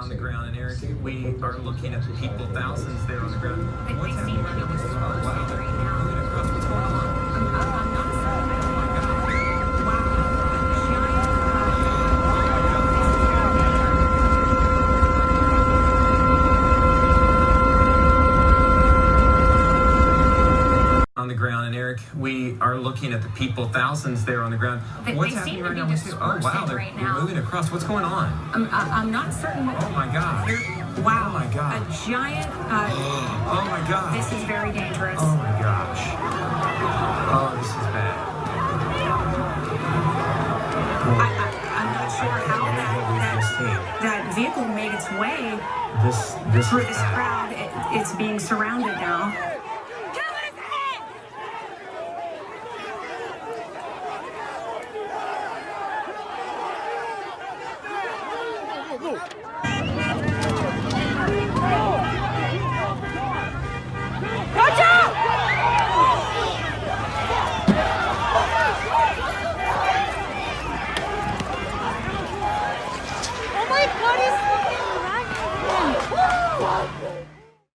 On the ground, and Eric, we are looking at the people, thousands there on the ground. What's happening right now? Oh, wow, they're moving across. What's going on? I'm not certain. Oh my God. On the ground, and Eric, we are looking at the people, thousands there on the ground. What's happening right now? Oh wow, they're moving across. What's going on? I'm not certain. Oh my gosh. Wow. Oh my God. A giant. Oh my gosh. This is very dangerous. Oh my gosh. Oh, this is bad. I'm not sure how that vehicle made its way This through this crowd. It's being surrounded now.